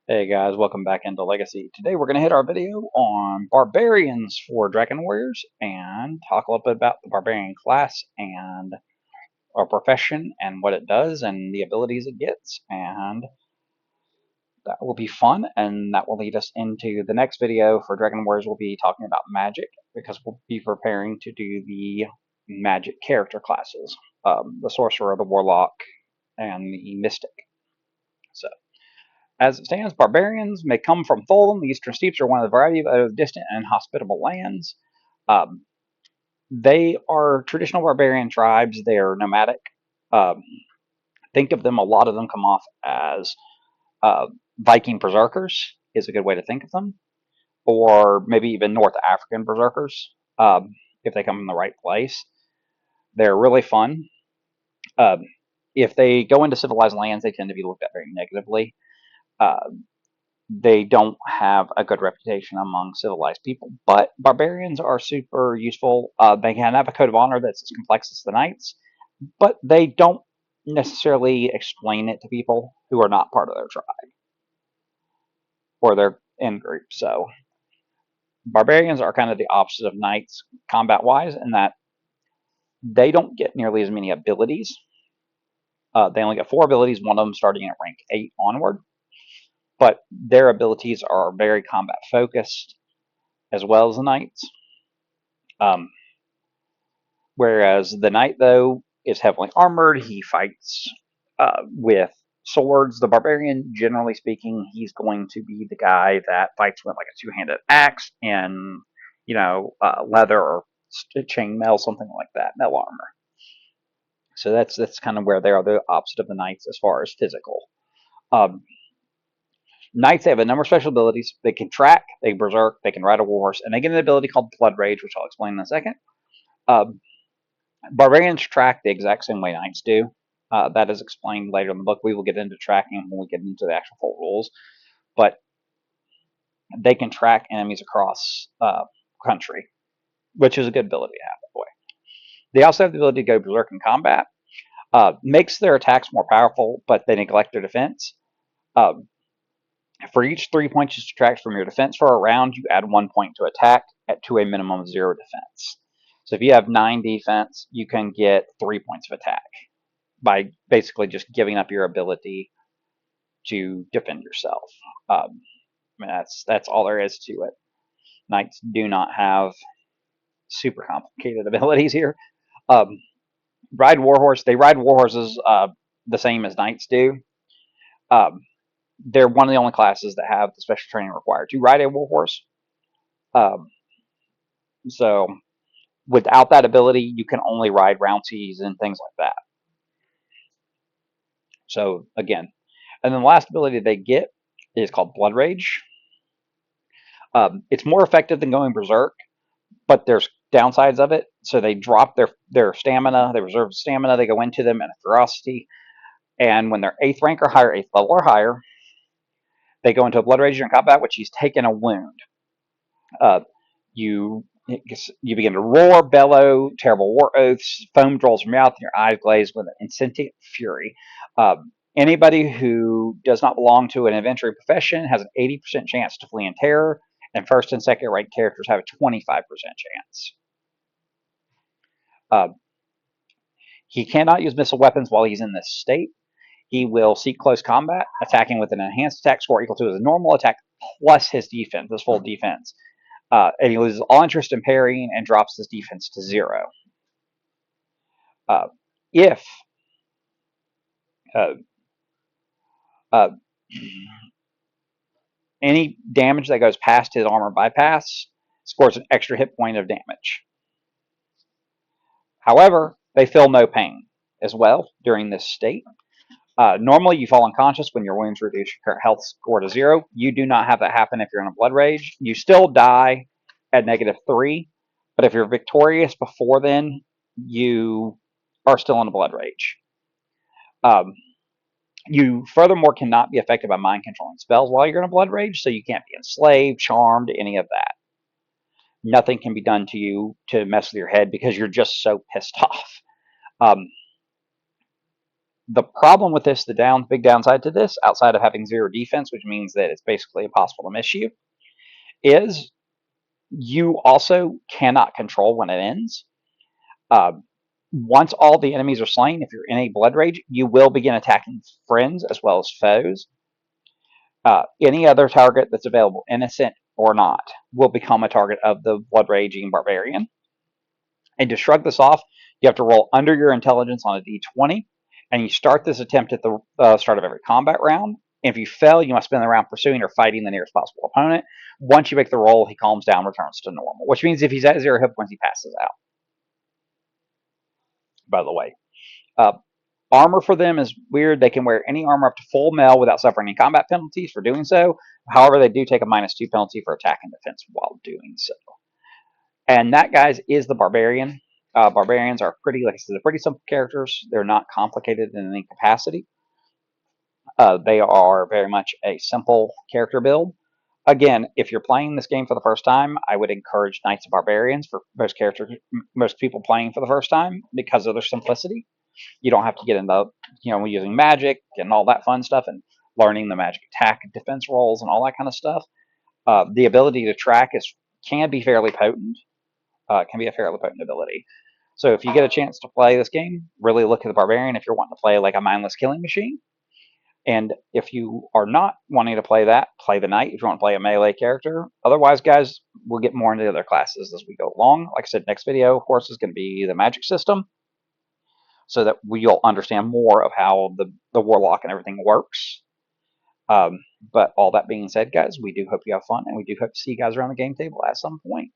Hey guys, welcome back into Legacy. Today we're going to hit our video on Barbarians for Dragon Warriors and talk a little bit about the Barbarian class and our profession and what it does and the abilities it gets. And that will be fun, and that will lead us into the next video for Dragon Warriors. We'll be talking about magic because we'll be preparing to do the magic character classes, the Sorcerer, the Warlock, and the Mystic. So as it stands, barbarians may come from Tholen. The eastern steppes are one of the variety of distant and inhospitable lands. Um, they are traditional barbarian tribes. They are nomadic. Um, think of them, a lot of them come off as uh, Viking berserkers, is a good way to think of them, or maybe even North African berserkers, if they come from the right place. They're really fun. Um, if they go into civilized lands, they tend to be looked at very negatively. Uh, they don't have a good reputation among civilized people. But barbarians are super useful. They can have a code of honor that's as complex as the knights, but they don't necessarily explain it to people who are not part of their tribe or their in group. So barbarians are kind of the opposite of knights combat wise in that they don't get nearly as many abilities. They only get four abilities, one of them starting at rank 8 onward, but their abilities are very combat focused as well as the knights. Um, Whereas the knight, though, is heavily armored. He fights with swords. The barbarian, generally speaking, he's going to be the guy that fights with like a two-handed axe and leather or chainmail, something like that, metal armor. So that's kind of where they are the opposite of the knights as far as physical. Um, Knights, they have a number of special abilities. They can track, they can berserk, they can ride a war horse, and they get an ability called Blood Rage, which I'll explain in a second. Um, Barbarians track the exact same way knights do. That is explained later in the book. We will get into tracking when we get into the actual full rules, but they can track enemies across country, which is a good ability to have. That way, they also have the ability to go berserk in combat. Makes their attacks more powerful, but they neglect their defense. Um, for each 3 points you subtract from your defense for a round, you add 1 point to attack to a minimum of 0 defense. So if you have 9 defense, you can get 3 points of attack by basically just giving up your ability to defend yourself. I mean, that's all there is to it. Knights do not have super complicated abilities here. Um, ride warhorse. They ride warhorses the same as knights do. Um, they're one of the only classes that have the special training required to ride a warhorse. Um, so without that ability, you can only ride rouncies and things like that. So again, and then the last ability they get is called Blood Rage. It's more effective than going berserk, but there's downsides of it. So they drop their stamina, they reserve stamina, they go into them and ferocity. And when they're 8th rank or higher, 8th level or higher, they go into a Blood Rage in combat, which he's taken a wound. Uh, you you begin to roar, bellow, terrible war oaths, foam rolls from your mouth, and your eyes glaze with an insentient fury. Anybody who does not belong to an adventuring profession has an 80% chance to flee in terror, and first and second rank characters have a 25% chance. Uh, he cannot use missile weapons while he's in this state. He will seek close combat, attacking with an enhanced attack score equal to his normal attack plus his defense, his full defense. And he loses all interest in parrying and drops his defense to 0. Uh, if uh, uh, any damage that goes past his armor bypass scores an extra hit point of damage. However, they feel no pain as well during this state. Normally, you fall unconscious when your wounds reduce your current health score to 0. You do not have that happen if you're in a blood rage. You still die at -3, but if you're victorious before then, you are still in a blood rage. Um, you furthermore cannot be affected by mind controlling spells while you're in a blood rage, so you can't be enslaved, charmed, any of that. Nothing can be done to you to mess with your head because you're just so pissed off. Um, The problem with this, the big downside to this, outside of having zero defense, which means that it's basically impossible to miss you, is you also cannot control when it ends. Uh, Once all the enemies are slain, if you're in a blood rage, you will begin attacking friends as well as foes. Any other target that's available, innocent or not, will become a target of the blood raging barbarian. And to shrug this off, you have to roll under your intelligence on a d20, and you start this attempt at the start of every combat round. If you fail, you must spend the round pursuing or fighting the nearest possible opponent. Once you make the roll, he calms down, returns to normal, which means if he's at 0 hit points, he passes out, by the way. Uh, Armor for them is weird. They can wear any armor up to full mail without suffering any combat penalties for doing so. However, they do take a -2 penalty for attack and defense while doing so. And that, guys, is the Barbarian. Barbarians are pretty, like I said, they're pretty simple characters. They're not complicated in any capacity. They are very much a simple character build. Again, if you're playing this game for the first time, I would encourage Knights of Barbarians for most people playing for the first time because of their simplicity. You don't have to get into using magic and all that fun stuff and learning the magic attack and defense rolls and all that kind of stuff. The ability to track can be fairly potent. Can be a fairly potent ability. So if you get a chance to play this game, really look at the Barbarian if you're wanting to play like a mindless killing machine. And if you are not wanting to play that, play the Knight if you want to play a melee character. Otherwise, guys, we'll get more into the other classes as we go along. Like I said, next video, of course, is going to be the magic system, so that we'll understand more of how the Warlock and everything works. But all that being said, guys, we do hope you have fun, and we do hope to see you guys around the game table at some point.